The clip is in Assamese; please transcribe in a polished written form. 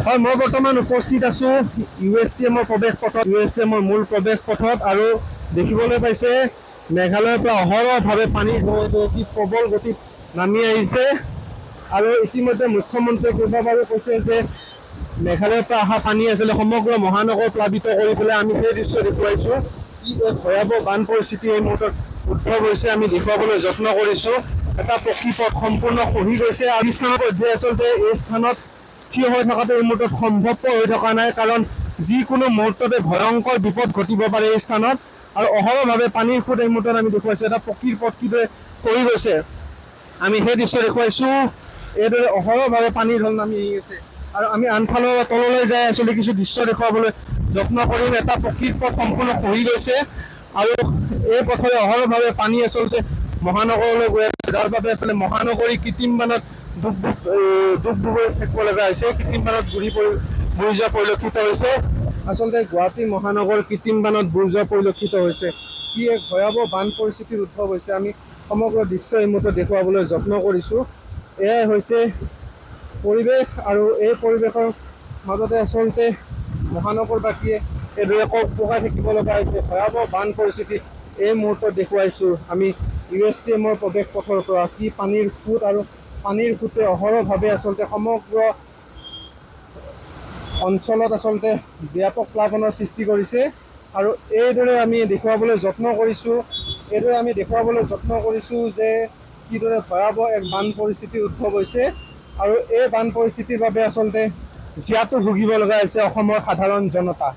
হয়, মই বৰ্তমান উপস্থিত আছোঁ USTMৰ প্ৰৱেশ পথত, USTMৰ মূল প্ৰৱেশ পথত। আৰু দেখিবলৈ পাইছে মেঘালয়ৰ পৰা অহৰহভাৱে পানী অতি প্ৰবল গতিত নামি আহিছে। আৰু ইতিমধ্যে মুখ্যমন্ত্ৰীয়ে কেইবাবাৰো কৈছে যে মেঘালয়ৰ পৰা অহা পানী আচলতে সমগ্ৰ মহানগৰ প্লাবিত কৰি পেলাই। আমি সেই দৃশ্য দেখুৱাইছোঁ। কি এক ভয়াৱহ বান পৰিস্থিতি এই মুহূৰ্তত উদ্ভৱ হৈছে আমি দেখুৱাবলৈ যত্ন কৰিছোঁ। এটা পকী পথ সম্পূৰ্ণ খহি গৈছে। আজি স্থানত আচলতে এই স্থানত থিয় হৈ থকাটো এই মুহূৰ্তত সম্ভৱপৰ হৈ থকা নাই, কাৰণ যিকোনো মুহূৰ্ততে ভয়ংকৰ বিপদ ঘটিব পাৰে এই স্থানত। আৰু অহৰহভাৱে পানীৰ সোঁত এই মুহূৰ্তত আমি দেখুৱাইছোঁ। এটা পকীৰ পথ কিদৰে খহি গৈছে আমি সেই দৃশ্য দেখুৱাইছোঁ। এইদৰে অহৰহভাৱে পানীৰ ঢল নামি আহি আছে। আৰু আমি আনফালৰ তললৈ যাই আচলতে কিছু দৃশ্য দেখুৱাবলৈ যত্ন কৰিম। এটা পকীৰ পথ সম্পূৰ্ণ খহি গৈছে আৰু এই পথৰে অহৰহভাৱে পানী আচলতে মহানগৰলৈ গৈ আছে, যাৰ বাবে আচলতে মহানগৰী কৃত্ৰিম বানত দুখ থাকিব লগা হৈছে। কৃত্ৰিম বানত বুৰি যোৱা পৰিলক্ষিত হৈছে। আচলতে গুৱাহাটী মহানগৰ কৃত্ৰিম বানত বুৰি যোৱা পৰিলক্ষিত হৈছে। কি এক ভয়াৱহ বান পৰিস্থিতিৰ উদ্ভৱ হৈছে আমি সমগ্ৰ দৃশ্য এই মুহূৰ্তত দেখুৱাবলৈ যত্ন কৰিছোঁ। এয়াই হৈছে পৰিৱেশ, আৰু এই পৰিৱেশৰ মাজতে আচলতে মহানগৰবাসীয়ে এইদৰে পকাই থাকিব লগা হৈছে। ভয়াৱহ বান পৰিস্থিতি এই মুহূৰ্তত দেখুৱাইছোঁ আমি USTMৰ প্ৰৱেশ পথৰ পৰা। কি পানীৰ সোঁত, আৰু পানীৰ সোঁতে অহৰহভাৱে আচলতে সমগ্ৰ অঞ্চলত আচলতে ব্যাপক প্লাৱনৰ সৃষ্টি কৰিছে। আৰু এইদৰে আমি দেখুৱাবলৈ যত্ন কৰিছোঁ যে কিদৰে ভয়াৱহ এক বান পৰিস্থিতিৰ উদ্ভৱ হৈছে। আৰু এই বান পৰিস্থিতিৰ বাবে আচলতে জীয়াতু ভুগিব লগা হৈছে অসমৰ সাধাৰণ জনতা।